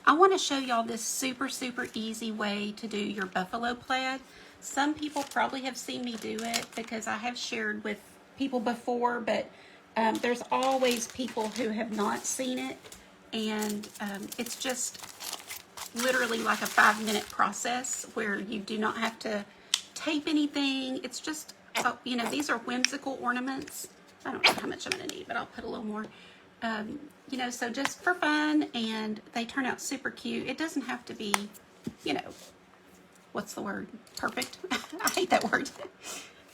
I want to show y'all this super, super easy way to do your buffalo plaid. Some people probably have seen me do it because I have shared with people before, but there's always people who have not seen it. And it's just literally like a 5-minute process where you do not have to tape anything. It's just, you know, these are whimsical ornaments. I don't know how much I'm going to need, but I'll put a little more. You know, so just for fun, and they turn out super cute. It doesn't have to be, you know, what's the word? Perfect. I hate that word.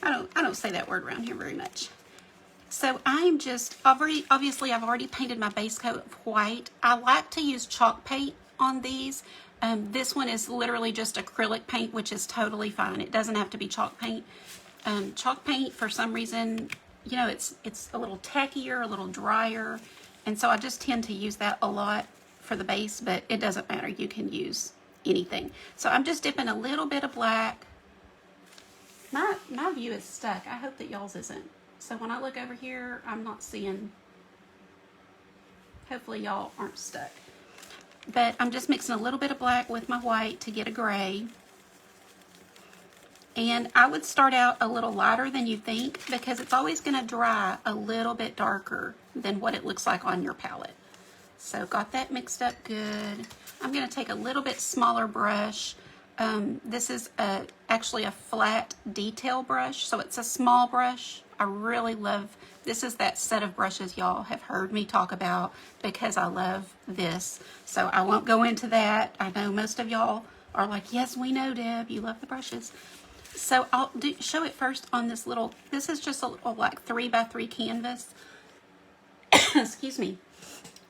I don't say that word around here very much. So I'm just obviously I've already painted my base coat of white. I like to use chalk paint on these. This one is literally just acrylic paint, which is totally fine. It doesn't have to be chalk paint. Chalk paint, for some reason, you know, it's a little tackier, a little drier, and so I just tend to use that a lot for the base, but it doesn't matter. You can use anything. So I'm just dipping a little bit of black. My view is stuck. I hope that y'all's isn't. So when I look over here, I'm not seeing, hopefully y'all aren't stuck. But I'm just mixing a little bit of black with my white to get a gray. And I would start out a little lighter than you think because it's always going to dry a little bit darker than what it looks like on your palette. So got that mixed up good. I'm going to take a little bit smaller brush. This is actually a flat detail brush, so it's a small brush. I really love, this is that set of brushes y'all have heard me talk about because I love this. So I won't go into that. I know most of y'all are like, yes, we know, Deb, you love the brushes. So I'll show it first on this little, this is just a little like 3x3 canvas. Excuse me.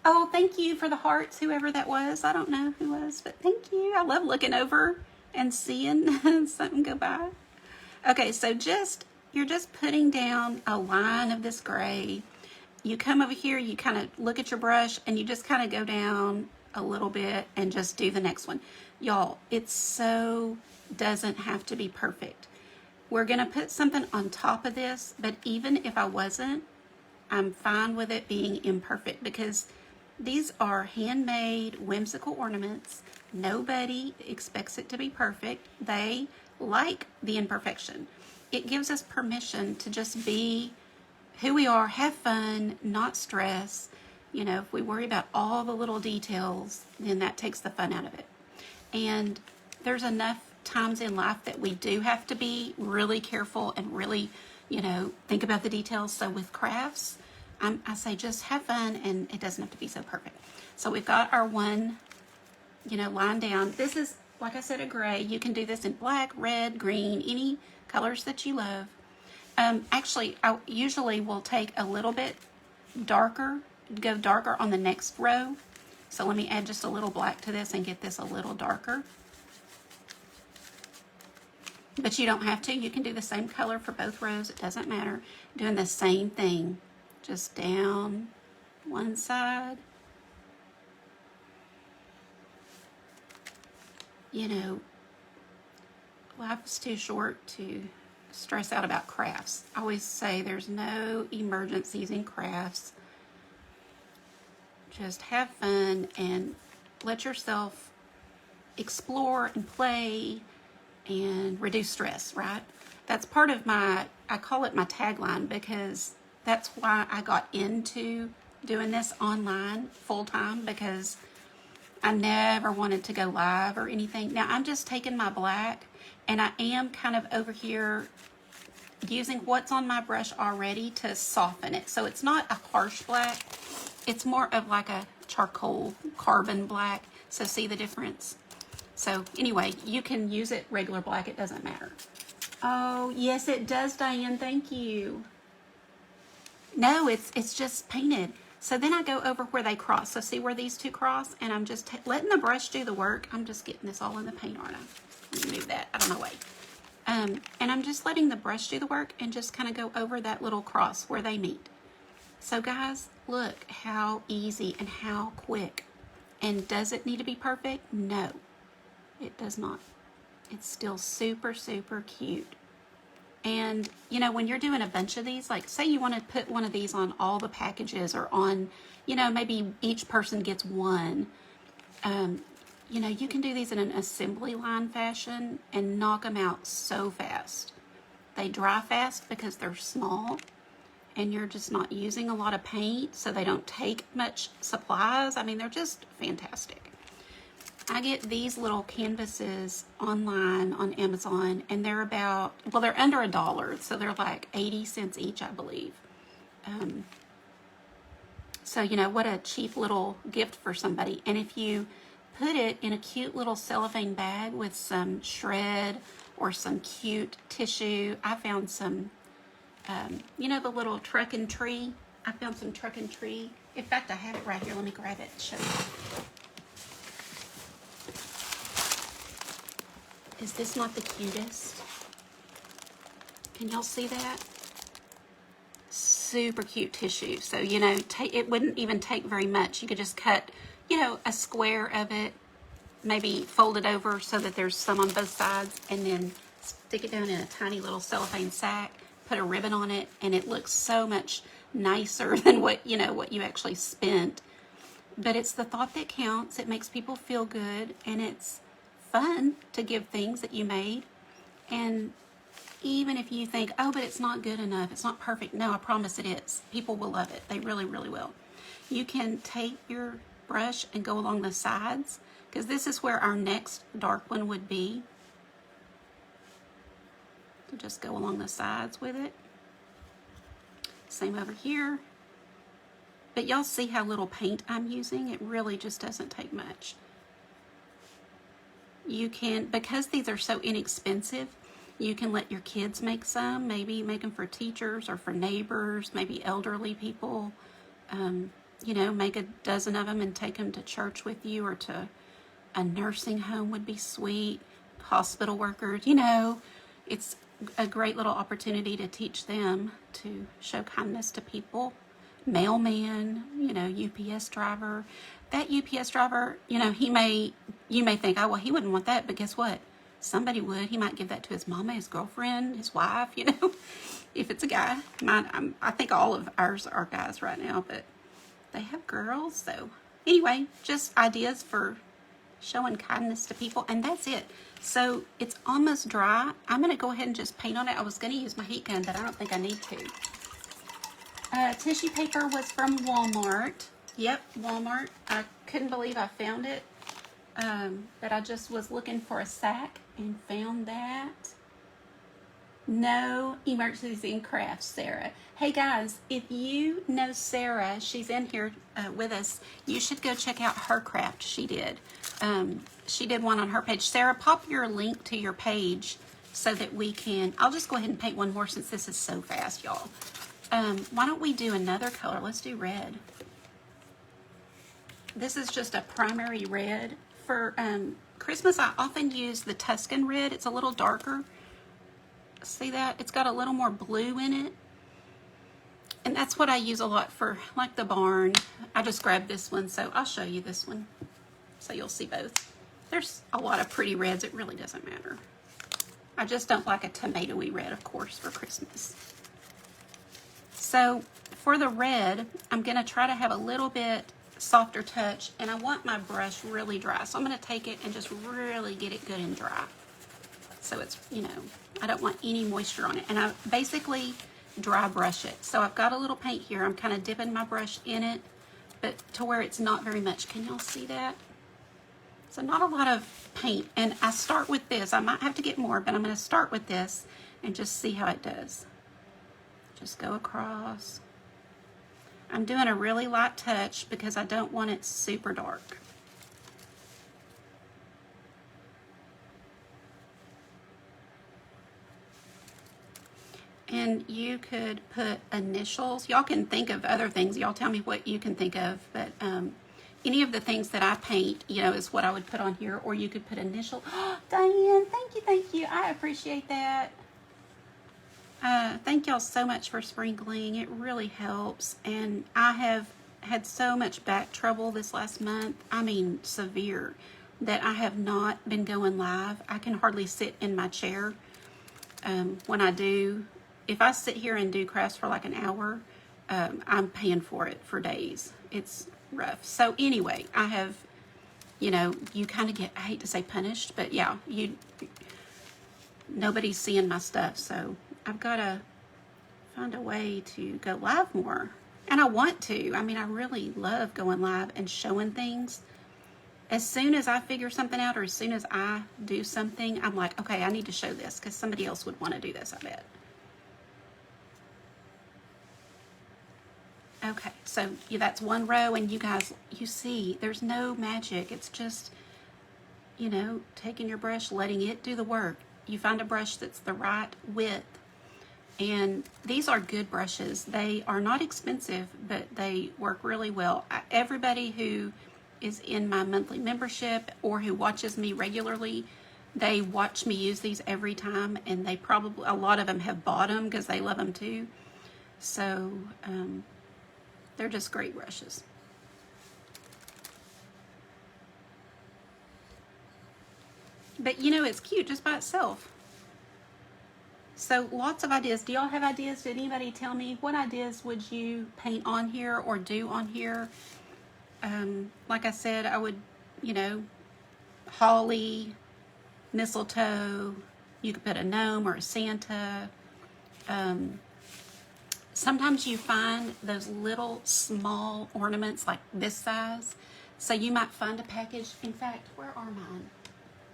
Oh, thank you for the hearts, whoever that was. I don't know who was, but thank you. I love looking over and seeing something go by. Okay, so you're just putting down a line of this gray. You come over here, you kind of look at your brush, and you just kind of go down a little bit and just do the next one. Y'all, it so doesn't have to be perfect. We're gonna put something on top of this, but even if I wasn't, I'm fine with it being imperfect because these are handmade whimsical ornaments. Nobody expects it to be perfect. They like the imperfection. It gives us permission to just be who we are, have fun, not stress. You know, if we worry about all the little details, then that takes the fun out of it. And there's enough times in life that we do have to be really careful and really, you know, think about the details. So with crafts, I say just have fun, and it doesn't have to be so perfect. So we've got our one, you know, line down. This is, like I said, a gray. You can do this in black, red, green, any colors that you love. Actually, I usually will take a little bit darker, go darker on the next row. So let me add just a little black to this and get this a little darker. But you don't have to. You can do the same color for both rows. It doesn't matter. Doing the same thing. Just down one side. You know, life is too short to stress out about crafts. I always say there's no emergencies in crafts. Just have fun and let yourself explore and play and reduce stress, right? That's part of my, I call it my tagline because that's why I got into doing this online full time, because I never wanted to go live or anything. Now I'm just taking my black and I am kind of over here using what's on my brush already to soften it. So it's not a harsh black. It's more of like a charcoal carbon black. So see the difference? So anyway, you can use it regular black. It doesn't matter. Oh, yes, it does, Diane. Thank you. No, it's just painted. So then I go over where they cross. So see where these two cross? And I'm just letting the brush do the work. I'm just getting this all in the paint, aren't I? Let me move that out of my way. And I'm just letting the brush do the work and just kind of go over that little cross where they meet. So guys, look how easy and how quick. And does it need to be perfect? No, it does not. It's still super, super cute. And, you know, when you're doing a bunch of these, like say you want to put one of these on all the packages or on, you know, maybe each person gets one. you know, you can do these in an assembly line fashion and knock them out so fast. They dry fast because they're small and you're just not using a lot of paint, so they don't take much supplies. I mean, they're just fantastic. I get these little canvases online on Amazon, and they're about, well, they're under $1, so they're like 80 cents each, I believe. So, you know, what a cheap little gift for somebody. And if you put it in a cute little cellophane bag with some shred or some cute tissue, I found some, you know, the little truck and tree. I found some truck and tree. In fact, I have it right here. Let me grab it and show you. Is this not the cutest? Can y'all see that? Super cute tissue. So, you know, it wouldn't even take very much. You could just cut, you know, a square of it, maybe fold it over so that there's some on both sides, and then stick it down in a tiny little cellophane sack, put a ribbon on it, and it looks so much nicer than what, you know, what you actually spent. But it's the thought that counts. It makes people feel good, and it's fun to give things that you made. And even if you think, oh, but it's not good enough, it's not perfect, no, I promise it is. People will love it. They really, really will. You can take your brush and go along the sides, because this is where our next dark one would be. So just go along the sides with it. Same over here. But y'all see how little paint I'm using? It really just doesn't take much. You can, because these are so inexpensive, you can let your kids make some, maybe make them for teachers or for neighbors, maybe elderly people. You know, make a dozen of them and take them to church with you, or to a nursing home would be sweet. Hospital workers, you know, it's a great little opportunity to teach them to show kindness to people. Mailman, you know, UPS driver. That UPS driver, you know, you may think, oh, well, he wouldn't want that, but guess what? Somebody would. He might give that to his mama, his girlfriend, his wife, you know, if it's a guy. I think all of ours are guys right now, but they have girls. So anyway, just ideas for showing kindness to people, and that's it. So it's almost dry. I'm going to go ahead and just paint on it. I was going to use my heat gun, but I don't think I need to. Tissue paper was from Walmart. Yep, Walmart. I couldn't believe I found it. But I just was looking for a sack and found that. No emergencies in crafts, Sarah. Hey guys, if you know Sarah, she's in here with us, you should go check out her craft she did. She did one on her page. Sarah, pop your link to your page so that we can, I'll just go ahead and paint one more since this is so fast, y'all. Why don't we do another color? Let's do red. This is just a primary red. For Christmas, I often use the Tuscan red. It's a little darker. See that? It's got a little more blue in it. And that's what I use a lot for, like, the barn. I just grabbed this one, so I'll show you this one so you'll see both. There's a lot of pretty reds. It really doesn't matter. I just don't like a tomatoey red, of course, for Christmas. So for the red, I'm going to try to have a little bit softer touch, and I want my brush really dry. So I'm going to take it and just really get it good and dry. So it's, you know, I don't want any moisture on it. And I basically dry brush it. So I've got a little paint here. I'm kind of dipping my brush in it, but to where it's not very much. Can y'all see that? So not a lot of paint. And I start with this. I might have to get more, but I'm going to start with this and just see how it does. Just go across. I'm doing a really light touch because I don't want it super dark. And you could put initials. Y'all can think of other things. Y'all tell me what you can think of. But any of the things that I paint, you know, is what I would put on here. Or you could put initial. Oh, Diane, thank you, thank you. I appreciate that. Thank y'all so much for sprinkling. It really helps. And I have had so much back trouble this last month. I mean, severe. That I have not been going live. I can hardly sit in my chair. When I do, if I sit here and do crafts for like an hour, I'm paying for it for days. It's rough. So anyway, I have, you know, you kind of get, I hate to say punished, but yeah, nobody's seeing my stuff. So I've got to find a way to go live more. And I want to. I mean, I really love going live and showing things. As soon as I figure something out, or as soon as I do something, I'm like, okay, I need to show this because somebody else would want to do this, I bet. Okay, so yeah, that's one row, and you guys, you see, there's no magic. It's just, you know, taking your brush, letting it do the work. You find a brush that's the right width, and these are good brushes. They are not expensive, but they work really well. Everybody who is in my monthly membership or who watches me regularly, they watch me use these every time, and they probably, a lot of them have bought them because they love them too. So, they're just great brushes. But you know, it's cute just by itself. So lots of ideas. Do y'all have ideas? Did anybody tell me what ideas would you paint on here or do on here? Like I said, I would, you know, holly, mistletoe. You could put a gnome or a Santa. Sometimes you find those little small ornaments like this size. So you might find a package. In fact, where are mine?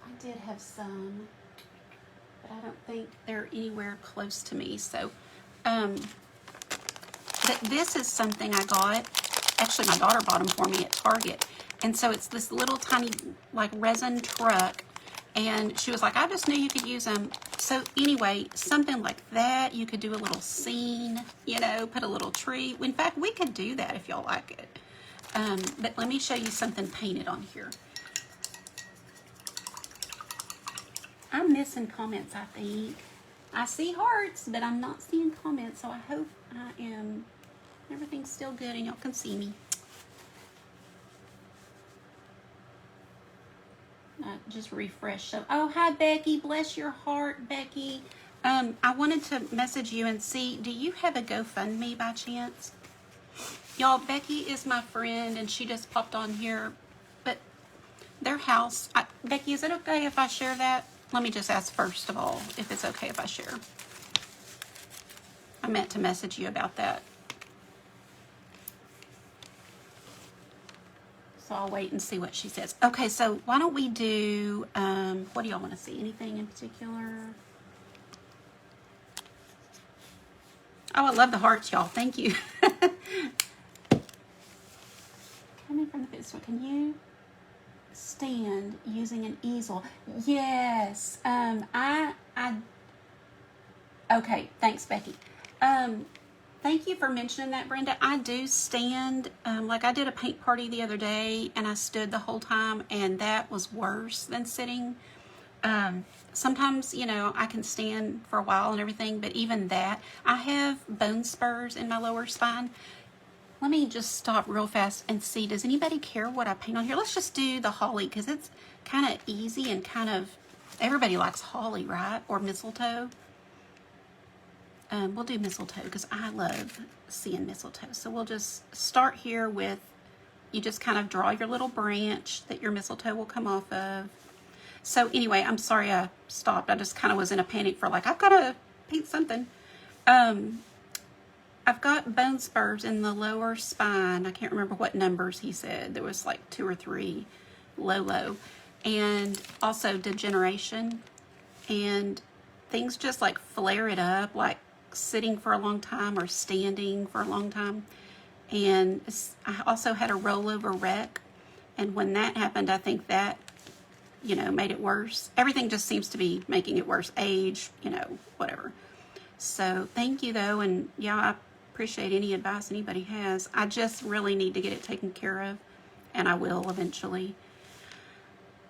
I did have some, but I don't think they're anywhere close to me. So this is something I got. Actually, my daughter bought them for me at Target. And so it's this little tiny like resin truck. And she was like, I just knew you could use them. So anyway, something like that. You could do a little scene, you know, put a little tree. In fact, we could do that if y'all like it. But let me show you something painted on here. I'm missing comments, I think. I see hearts, but I'm not seeing comments. So I hope I am, everything's still good and y'all can see me. Just refresh. So, oh, hi, Becky. Bless your heart, Becky. I wanted to message you and see, do you have a GoFundMe by chance? Y'all, Becky is my friend, and she just popped on here. But their house, Becky, is it okay if I share that? Let me just ask first of all if it's okay if I share. I meant to message you about that. So I'll wait and see what she says. Okay, so why don't we do, what do y'all want to see? Anything in particular? Oh, I love the hearts, y'all. Thank you. Coming from the pistol, can you stand using an easel? Yes. Okay, thanks, Becky. Thank you for mentioning that, Brenda. I do stand, like I did a paint party the other day and I stood the whole time, and that was worse than sitting. Sometimes, you know, I can stand for a while and everything, but even that, I have bone spurs in my lower spine. Let me just stop real fast and see, does anybody care what I paint on here? Let's just do the holly because it's kind of easy and kind of, everybody likes holly, right? Or mistletoe. We'll do mistletoe because I love seeing mistletoe. So we'll just start here with, you just kind of draw your little branch that your mistletoe will come off of. So anyway, I'm sorry I stopped. I just kind of was in a panic for like, I've got to paint something. I've got bone spurs in the lower spine. I can't remember what numbers he said. There was like 2 or 3 low. And also degeneration. And things just like flare it up, like sitting for a long time or standing for a long time. And I also had a rollover wreck, and when that happened, I think that, you know, made it worse. Everything just seems to be making it worse. Age, you know, whatever. So thank you though, and yeah, I appreciate any advice anybody has. I just really need to get it taken care of, and I will eventually.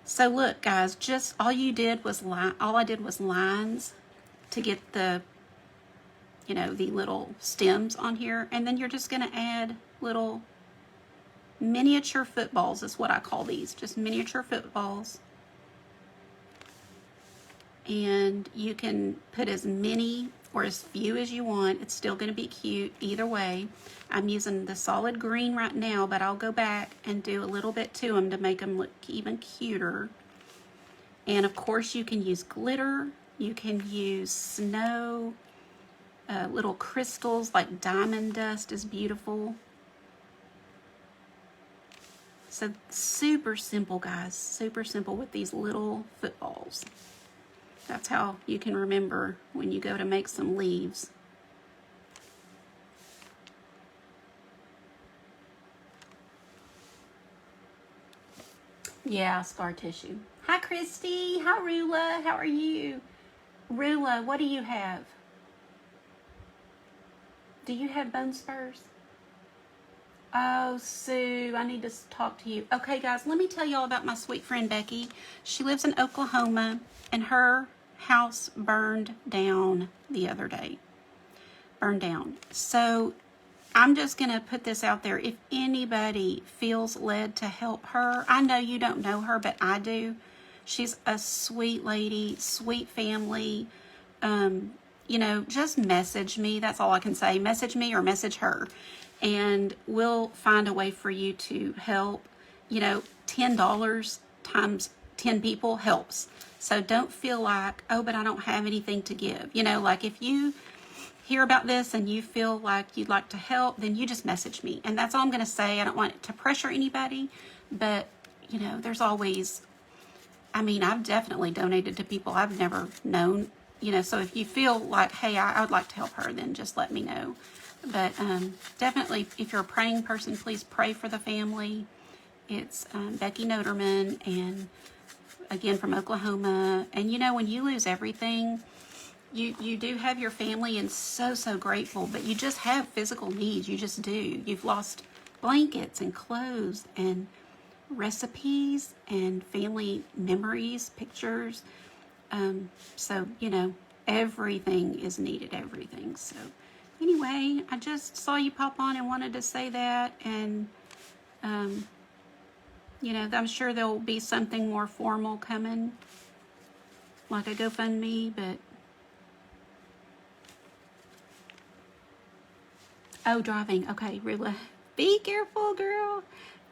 So look, guys, just all I did was lines to get the, you know, the little stems on here, and then you're just going to add little miniature footballs is what I call these, just miniature footballs. And you can put as many or as few as you want. It's still going to be cute either way. I'm using the solid green right now, but I'll go back and do a little bit to them to make them look even cuter. And of course you can use glitter, you can use snow, little crystals like diamond dust is beautiful. So super simple, guys, super simple with these little footballs. That's how you can remember when you go to make some leaves. Yeah, scar tissue. Hi, Christy. Hi, Rula. How are you? Rula, what do you have? Do you have bone spurs? Oh, Sue, I need to talk to you. Okay, guys, let me tell y'all about my sweet friend Becky. She lives in Oklahoma, and her house burned down the other day. Burned down. So I'm just going to put this out there. If anybody feels led to help her, I know you don't know her, but I do. She's a sweet lady, sweet family. You know, just message me. That's all I can say. Message me or message her. And we'll find a way for you to help. You know, $10 times 10 people helps. So don't feel like, oh, but I don't have anything to give. You know, like if you hear about this and you feel like you'd like to help, then you just message me. And that's all I'm going to say. I don't want to pressure anybody, but, you know, there's always, I mean, I've definitely donated to people I've never known, you know, so if you feel like, hey, I would like to help her, then just let me know. But definitely, if you're a praying person, please pray for the family. It's Becky Noterman, and again, from Oklahoma. And, you know, when you lose everything, you do have your family and so grateful, but you just have physical needs. You just do. You've lost blankets and clothes and recipes and family memories, pictures. So, you know, everything is needed, everything. So anyway, I just saw you pop on and wanted to say that. And, you know, I'm sure there'll be something more formal coming, like a GoFundMe, but oh, driving. Okay, Rula. Be careful, girl.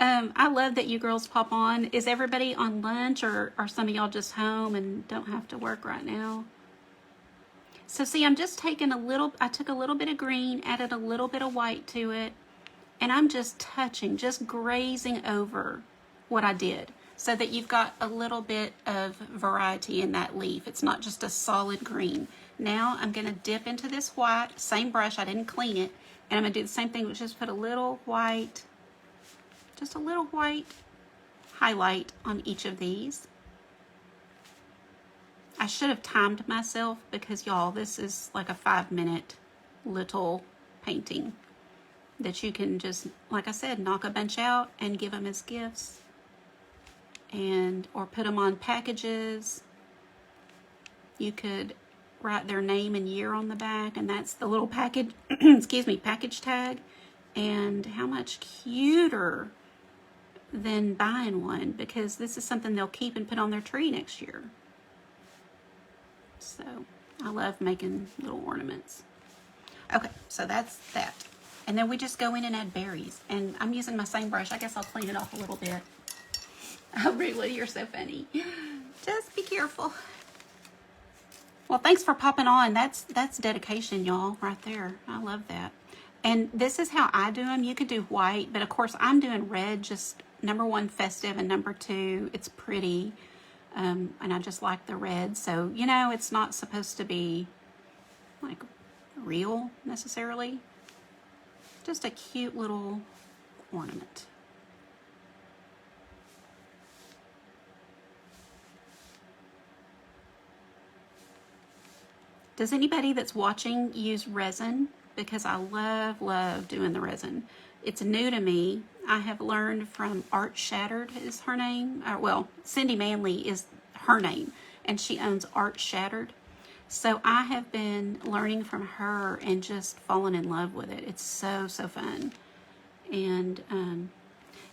I love that you girls pop on. Is everybody on lunch, or are some of y'all just home and don't have to work right now? So see, I'm just taking I took a little bit of green, added a little bit of white to it, and I'm just touching, just grazing over what I did so that you've got a little bit of variety in that leaf. It's not just a solid green. Now I'm going to dip into this white, same brush, I didn't clean it, and I'm going to do the same thing, which is put a little white, just a little white highlight on each of these. I should have timed myself because, y'all, this is like a 5-minute little painting that you can just, like I said, knock a bunch out and give them as gifts, and or put them on packages. You could write their name and year on the back, and that's the little package, excuse me, package tag. And how much cuter than buying one, because this is something they'll keep and put on their tree next year. So I love making little ornaments. Okay, so that's that. And then we just go in and add berries. And I'm using my same brush. I guess I'll clean it off a little bit. Oh, really? You're so funny. Just be careful. Well, thanks for popping on. That's dedication, y'all, right there. I love that. And this is how I do them. You could do white, but of course I'm doing red, just number 1, festive, and number 2, it's pretty. And I just like the red. So, you know, it's not supposed to be like real necessarily. Just a cute little ornament. Does anybody that's watching use resin? Because I love doing the resin. It's new to me. I have learned from Art Shattered is her name. Well, Cindy Manley is her name, and she owns Art Shattered. So I have been learning from her and just fallen in love with it. It's so fun. And,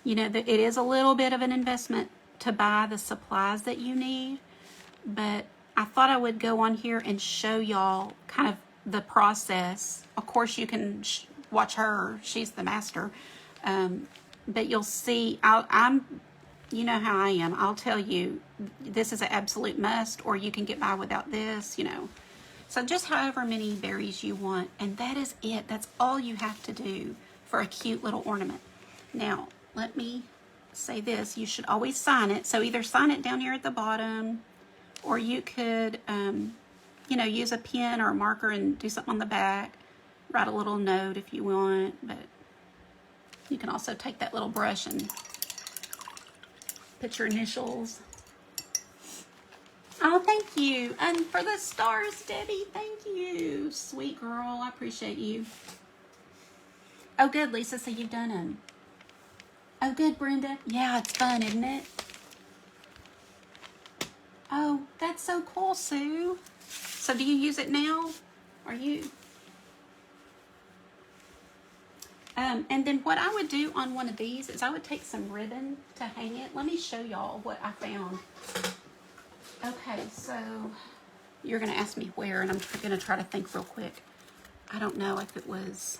you know, it is a little bit of an investment to buy the supplies that you need, but I thought I would go on here and show y'all kind of the process. Of course, you can watch her. She's the master. But you'll see, you know how I am. I'll tell you, this is an absolute must, or you can get by without this, you know. So just however many berries you want, and that is it. That's all you have to do for a cute little ornament. Now, let me say this. You should always sign it. So either sign it down here at the bottom, or you could, you know, use a pen or a marker and do something on the back. Write a little note if you want, but you can also take that little brush and put your initials. Oh, thank you. And for the stars, Debbie, thank you. Sweet girl, I appreciate you. Oh, good, Lisa, so you've done them. Oh, good, Brenda. Yeah, it's fun, isn't it? Oh, that's so cool, Sue. So do you use it now? Are you? And then what I would do on one of these is I would take some ribbon to hang it. Let me show y'all what I found. Okay, so you're going to ask me where, and I'm going to try to think real quick. I don't know if it was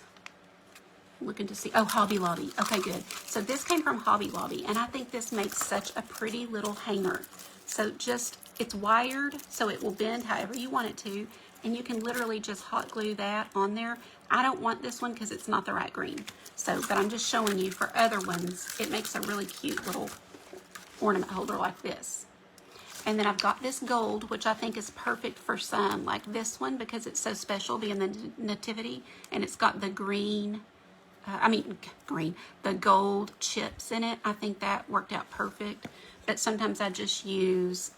looking to see. Oh, Hobby Lobby. Okay, good. So this came from Hobby Lobby, and I think this makes such a pretty little hanger. So just, it's wired, so it will bend however you want it to, and you can literally just hot glue that on there. I don't want this one because it's not the right green. So, but I'm just showing you for other ones, it makes a really cute little ornament holder like this. And then I've got this gold, which I think is perfect for some, like this one, because it's so special being the nativity, and it's got the green, the gold chips in it. I think that worked out perfect. But sometimes I just use,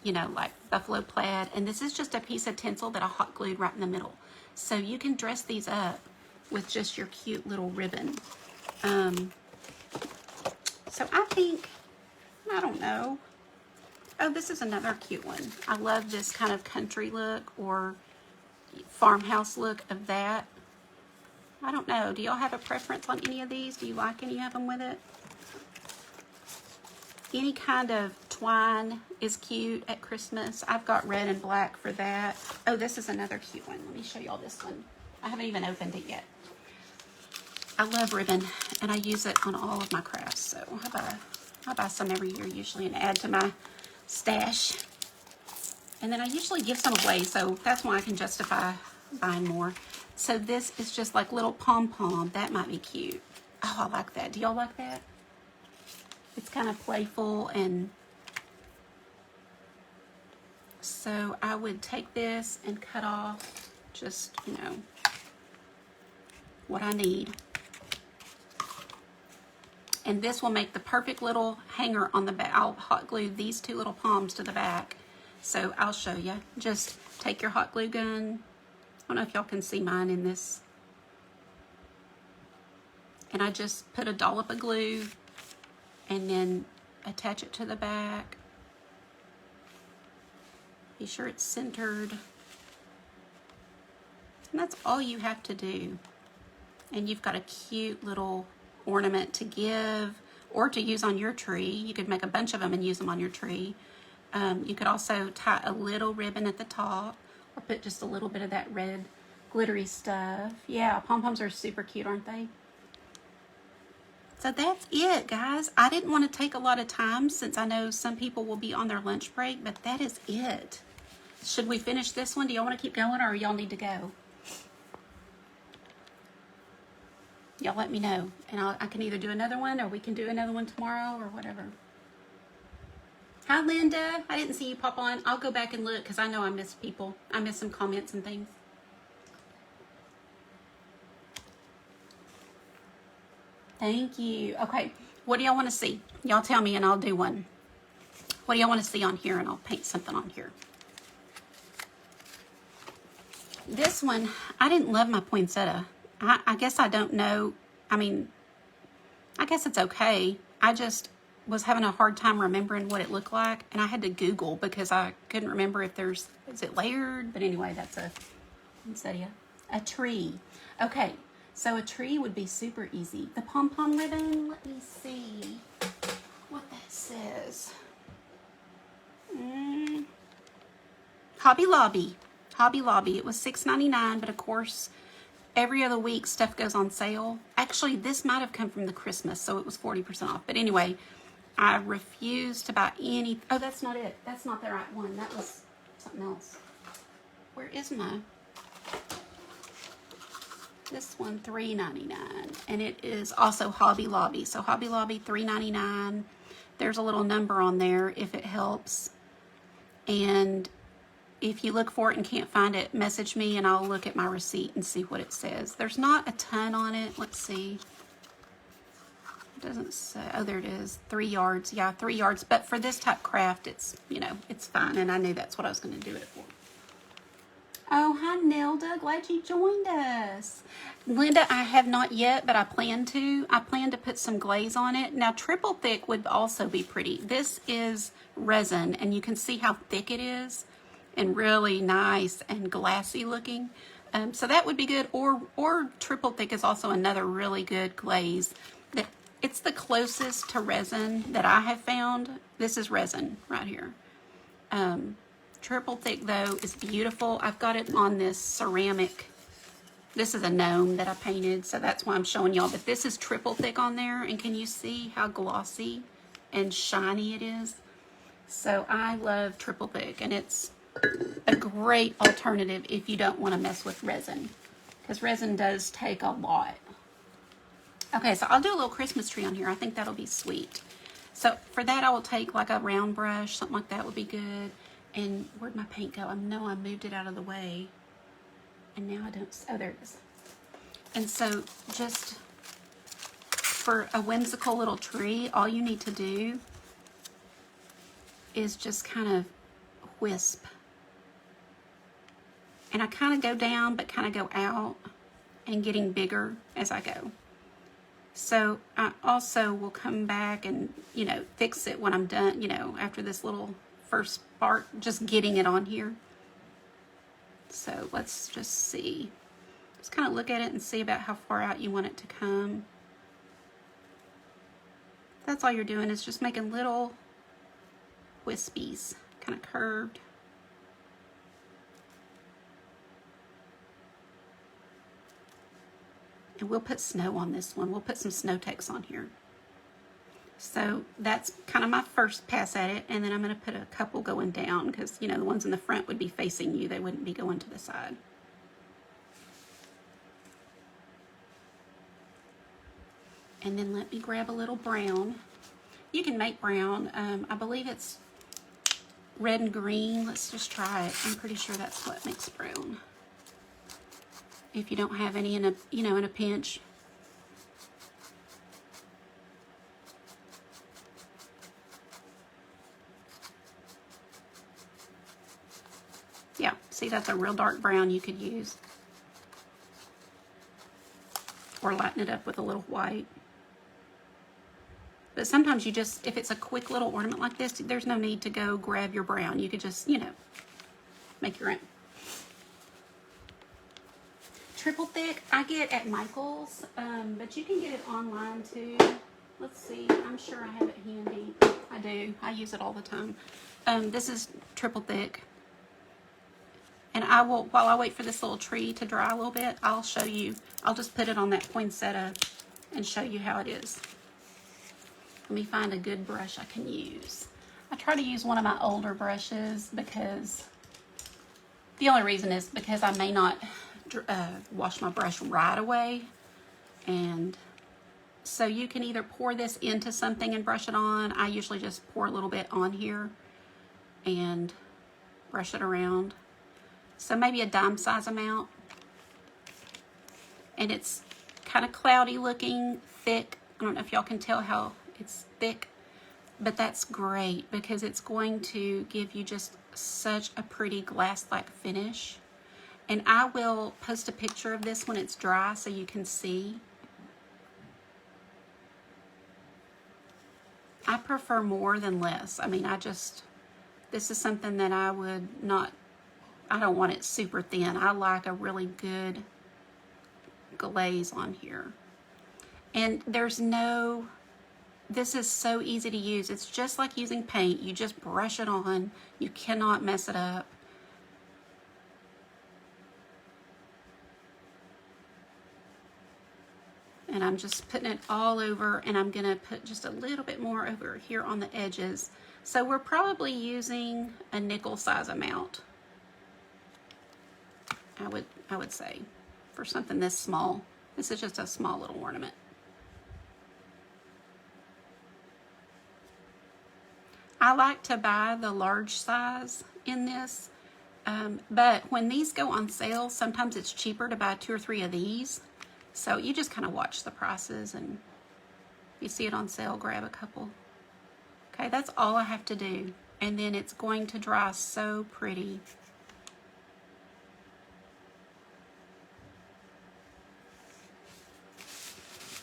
you know, like buffalo plaid, and this is just a piece of tinsel that I hot glued right in the middle. So you can dress these up with just your cute little ribbon. So I think, I don't know. Oh, this is another cute one. I love this kind of country look or farmhouse look of that. I don't know. Do y'all have a preference on any of these? Do you like any of them with it? Any kind of twine is cute at Christmas. I've got red and black for that. Oh, this is another cute one. Let me show y'all this one. I haven't even opened it yet. I love ribbon, and I use it on all of my crafts. So I buy some every year usually and add to my stash. And then I usually give some away, so that's why I can justify buying more. So this is just like little pom-pom. That might be cute. Oh, I like that. Do y'all like that? It's kind of playful, and so I would take this and cut off just, you know, what I need. And this will make the perfect little hanger on the back. I'll hot glue these two little palms to the back. So I'll show you. Just take your hot glue gun. I don't know if y'all can see mine in this. And I just put a dollop of glue and then attach it to the back. Be sure it's centered. And that's all you have to do. And you've got a cute little ornament to give or to use on your tree. You could make a bunch of them and use them on your tree. You could also tie a little ribbon at the top or put just a little bit of that red glittery stuff. Yeah, pom-poms are super cute, aren't they? So that's it, guys. I didn't want to take a lot of time since I know some people will be on their lunch break, but that is it. Should we finish this one? Do y'all want to keep going, or y'all need to go? Y'all let me know, and I can either do another one, or we can do another one tomorrow, or whatever. Hi, Linda. I didn't see you pop on. I'll go back and look, because I know I missed people. I missed some comments and things. Thank you. Okay, what do y'all want to see? Y'all tell me, and I'll do one. What do y'all want to see on here, and I'll paint something on here. This one, I didn't love my poinsettia. I guess I don't know. I mean, I guess it's okay. I just was having a hard time remembering what it looked like, and I had to Google because I couldn't remember if is it layered? But anyway, that's a poinsettia. A tree. Okay, so a tree would be super easy. The pom-pom ribbon, let me see what that says. Hobby Lobby. Hobby Lobby. It was $6.99, but of course, every other week stuff goes on sale. Actually, this might have come from the Christmas, so it was 40% off. But anyway, I refuse to buy any. Oh, that's not it. That's not the right one. That was something else. Where is my? This one, $3.99, and it is also Hobby Lobby. So Hobby Lobby, $3.99. There's a little number on there if it helps. And if you look for it and can't find it, message me and I'll look at my receipt and see what it says. There's not a ton on it. Let's see. It doesn't say. Oh, there it is. 3 yards. Yeah, 3 yards. But for this type craft, it's, you know, it's fine. And I knew that's what I was going to do it for. Oh, hi, Nelda. Glad you joined us. Linda, I have not yet, but I plan to. I plan to put some glaze on it. Now, triple thick would also be pretty. This is resin, and you can see how thick it is and really nice and glassy looking. So that would be good. Or triple thick is also another really good glaze. It's the closest to resin that I have found. This is resin right here. Triple thick, though, is beautiful. I've got it on this ceramic. This is a gnome that I painted, so that's why I'm showing y'all. But this is triple thick on there, and can you see how glossy and shiny it is? So I love triple thick, and it's a great alternative if you don't want to mess with resin, because resin does take a lot. Okay, so I'll do a little Christmas tree on here. I think that'll be sweet. So for that, I will take like a round brush, something like that would be good. And where'd my paint go? I know I moved it out of the way. And now I don't, oh, there it is. And so just for a whimsical little tree, all you need to do is just kind of wisp. And I kind of go down, but kind of go out and getting bigger as I go. So I also will come back and, you know, fix it when I'm done, you know, after this little first part, just getting it on here. So let's just see. Just kind of look at it and see about how far out you want it to come. That's all you're doing, is just making little wispies, kind of curved. And we'll put snow on this one. We'll put some snow text on here. So that's kind of my first pass at it. And then I'm going to put a couple going down because, you know, the ones in the front would be facing you. They wouldn't be going to the side. And then let me grab a little brown. You can make brown. I believe it's red and green. Let's just try it. I'm pretty sure that's what makes brown. If you don't have any in a, you know, in a pinch. Yeah, see, that's a real dark brown you could use. Or lighten it up with a little white. But sometimes you just, if it's a quick little ornament like this, there's no need to go grab your brown. You could just, you know, make your own. Triple thick, I get at Michael's, but you can get it online too. Let's see, I'm sure I have it handy. I do, I use it all the time. This is triple thick. And I will, while I wait for this little tree to dry a little bit, I'll show you, I'll just put it on that poinsettia and show you how it is. Let me find a good brush I can use. I try to use one of my older brushes because, the only reason is because I may not wash my brush right away. And so you can either pour this into something and brush it on. I usually just pour a little bit on here and brush it around. So maybe a dime size amount. And it's kind of cloudy looking, thick. I don't know if y'all can tell how it's thick, but that's great because it's going to give you just such a pretty glass-like finish. And I will post a picture of this when it's dry so you can see. I prefer more than less. I mean, this is something that I would not, I don't want it super thin. I like a really good glaze on here. And there's no, this is so easy to use. It's just like using paint. You just brush it on. You cannot mess it up. And I'm just putting it all over, and I'm gonna put just a little bit more over here on the edges. So we're probably using a nickel size amount, I would say, for something this small. This is just a small little ornament. I like to buy the large size in this, but when these go on sale, sometimes it's cheaper to buy 2 or 3 of these. So you just kind of watch the prices, and if you see it on sale, grab a couple. Okay, that's all I have to do. And then it's going to dry so pretty.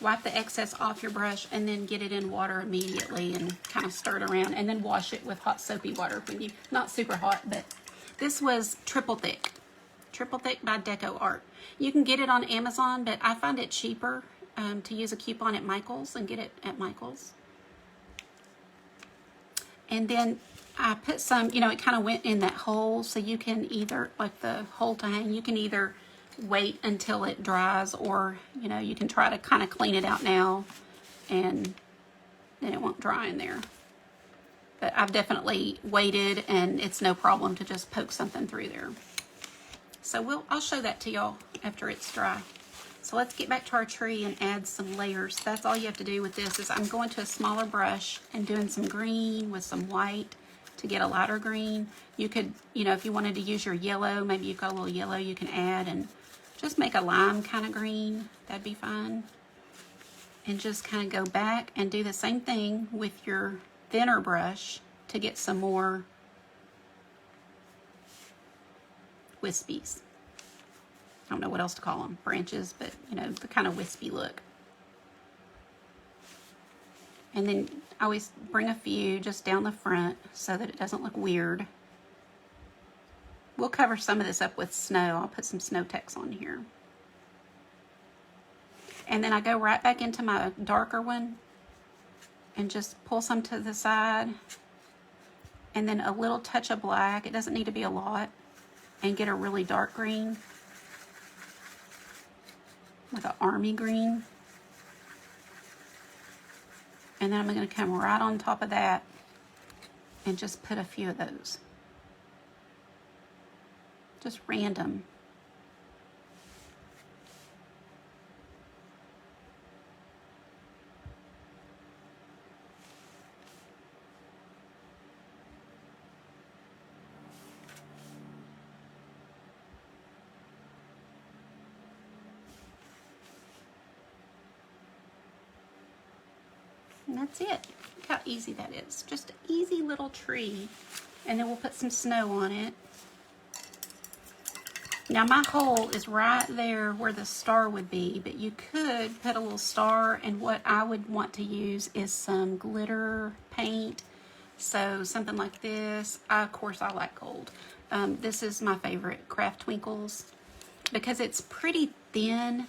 Wipe the excess off your brush and then get it in water immediately and kind of stir it around, and then wash it with hot soapy water when you, not super hot, but this was triple thick by Deco Art. You can get it on Amazon, but I find it cheaper to use a coupon at Michael's and get it at Michael's. And then I put some, you know, it kind of went in that hole, so you can either, like the hole to hang, you can either wait until it dries, or, you know, you can try to kind of clean it out now, and then it won't dry in there. But I've definitely waited, and it's no problem to just poke something through there. So I'll show that to y'all after it's dry. So let's get back to our tree and add some layers. That's all you have to do with this. Is I'm going to a smaller brush and doing some green with some white to get a lighter green. You could, you know, if you wanted to use your yellow, maybe you've got a little yellow you can add, and just make a lime kind of green. That'd be fine. And just kind of go back and do the same thing with your thinner brush to get some more wispies. I don't know what else to call them, branches, but you know, the kind of wispy look. And then I always bring a few just down the front so that it doesn't look weird. We'll cover some of this up with snow. I'll put some snow text on here. And then I go right back into my darker one and just pull some to the side. And then a little touch of black. It doesn't need to be a lot. And get a really dark green. Like an army green. And then I'm going to come right on top of that and just put a few of those. Just random. And that's it. Look how easy that is. Just an easy little tree. And then we'll put some snow on it. Now my hole is right there where the star would be, but you could put a little star, and what I would want to use is some glitter paint. So something like this. Of course I like gold. This is my favorite, Craft Twinkles, because it's pretty thin.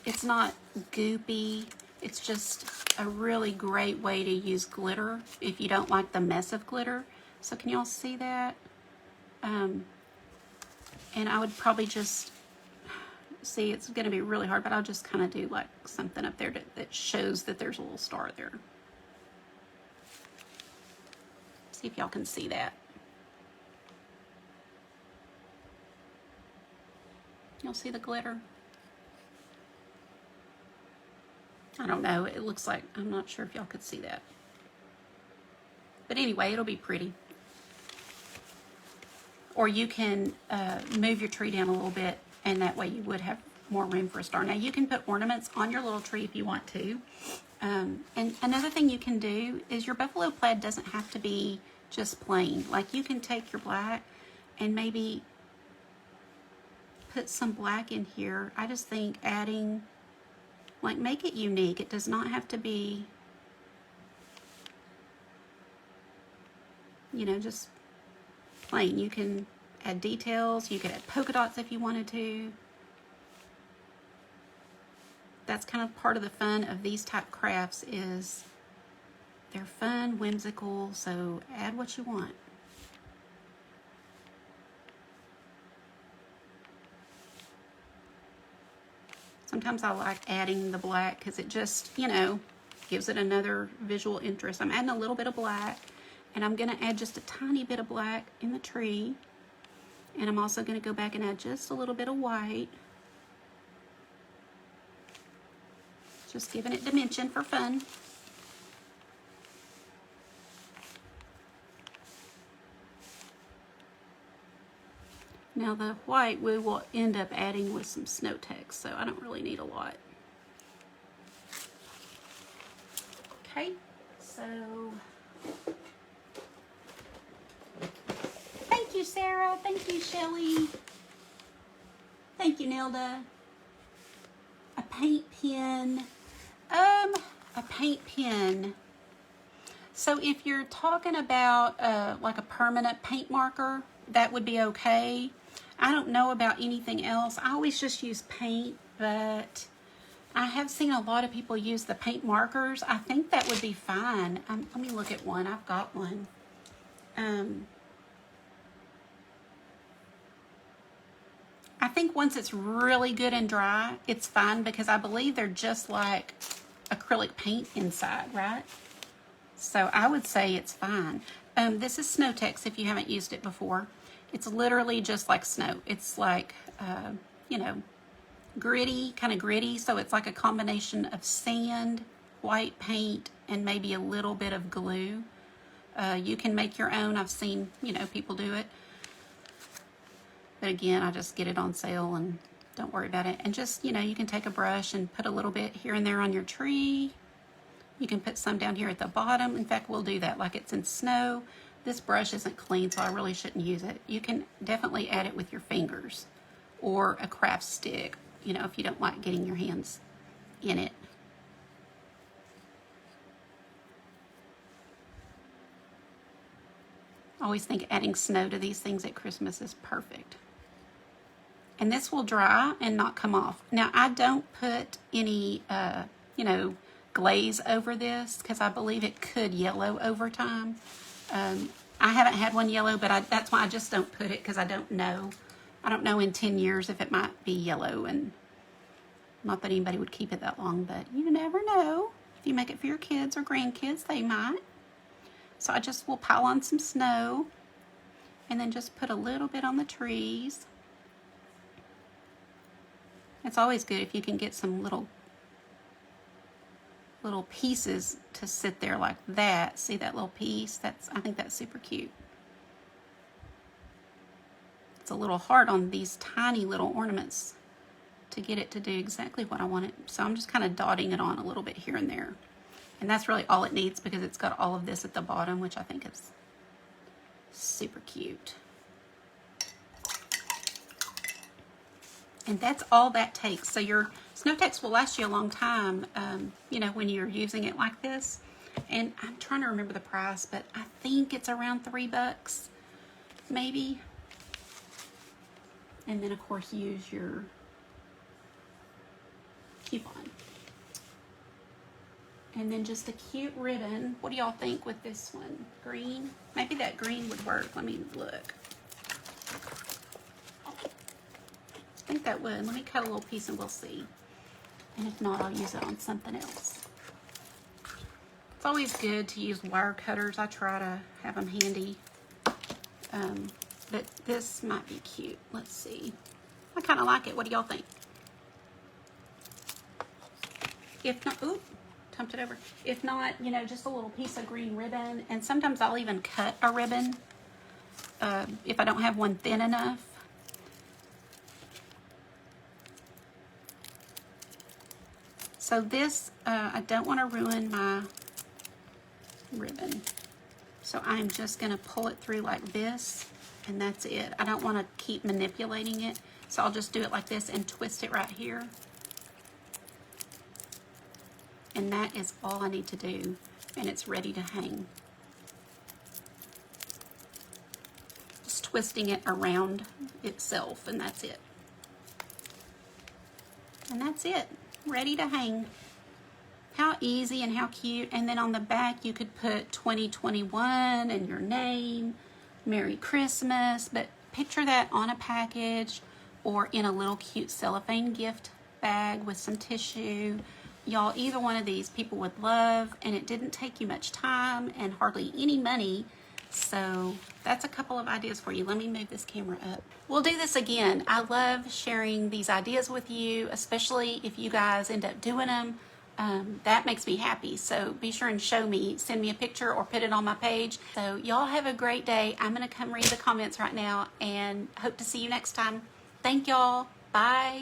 It's not goopy. It's just a really great way to use glitter if you don't like the mess of glitter. So can y'all see that? And I would probably just, see, it's going to be really hard, but I'll just kind of do like something up there that shows that there's a little star there. See if y'all can see that. Y'all see the glitter? I don't know, it looks like, I'm not sure if y'all could see that. But anyway, it'll be pretty. Or you can move your tree down a little bit, and that way you would have more room for a star. Now you can put ornaments on your little tree if you want to. And another thing you can do is your buffalo plaid doesn't have to be just plain. Like you can take your black and maybe put some black in here. I just think adding, like, make it unique. It does not have to be, you know, just plain. You can add details. You could add polka dots if you wanted to. That's kind of part of the fun of these type crafts, is they're fun, whimsical, so add what you want. Sometimes I like adding the black because it just, you know, gives it another visual interest. I'm adding a little bit of black, and I'm going to add just a tiny bit of black in the tree. And I'm also going to go back and add just a little bit of white. Just giving it dimension for fun. Now the white we will end up adding with some snow text, so I don't really need a lot. Okay, so thank you, Sarah. Thank you, Shelly. Thank you, Nelda. A paint pen. A paint pen. So if you're talking about like a permanent paint marker, that would be okay. I don't know about anything else. I always just use paint, but I have seen a lot of people use the paint markers. I think that would be fine. Let me look at one. I've got one. I think once it's really good and dry, it's fine because I believe they're just like acrylic paint inside, right? So I would say it's fine. This is Snow Text if you haven't used it before. It's literally just like snow. It's like, you know, gritty, kind of gritty. So it's like a combination of sand, white paint, and maybe a little bit of glue. You can make your own. I've seen, you know, people do it. But again, I just get it on sale and don't worry about it. And just, you know, you can take a brush and put a little bit here and there on your tree. You can put some down here at the bottom. In fact, we'll do that like it's in snow. This brush isn't clean, so I really shouldn't use it. You can definitely add it with your fingers or a craft stick, you know, if you don't like getting your hands in it. I always think adding snow to these things at Christmas is perfect. And this will dry and not come off. Now, I don't put any, you know, glaze over this because I believe it could yellow over time. I haven't had one yellow, but that's why I just don't put it because I don't know. I don't know in 10 years if it might be yellow, and not that anybody would keep it that long, but you never know. If you make it for your kids or grandkids, they might. So I just will pile on some snow and then just put a little bit on the trees. It's always good if you can get some little pieces to sit there like that. See that little piece? I think that's super cute. It's a little hard on these tiny little ornaments to get it to do exactly what I want it. So I'm just kind of dotting it on a little bit here and there. And that's really all it needs because it's got all of this at the bottom, which I think is super cute. And that's all that takes. So your Snow Text will last you a long time, you know, when you're using it like this. And I'm trying to remember the price, but I think it's around $3, maybe. And then, of course, use your coupon. And then just a cute ribbon. What do y'all think with this one? Green? Maybe that green would work. Let me look. I think that would. Let me cut a little piece and we'll see. And if not, I'll use it on something else. It's always good to use wire cutters. I try to have them handy. But this might be cute. Let's see. I kind of like it. What do y'all think? If not, ooh, tumped it over. If not, you know, just a little piece of green ribbon. And sometimes I'll even cut a ribbon if I don't have one thin enough. So this, I don't want to ruin my ribbon. So I'm just going to pull it through like this, and that's it. I don't want to keep manipulating it, so I'll just do it like this and twist it right here. And that is all I need to do, and it's ready to hang. Just twisting it around itself, and that's it. And that's it. Ready to hang. How easy and how cute. And then on the back you could put 2021 and your name, Merry Christmas, but picture that on a package or in a little cute cellophane gift bag with some tissue. Y'all, either one of these people would love, and it didn't take you much time and hardly any money. So that's a couple of ideas for you. Let me move this camera up. We'll do this again. I love sharing these ideas with you, especially if you guys end up doing them. That makes me happy. So be sure and show me, send me a picture or put it on my page. So y'all have a great day. I'm going to come read the comments right now and hope to see you next time. Thank y'all. Bye.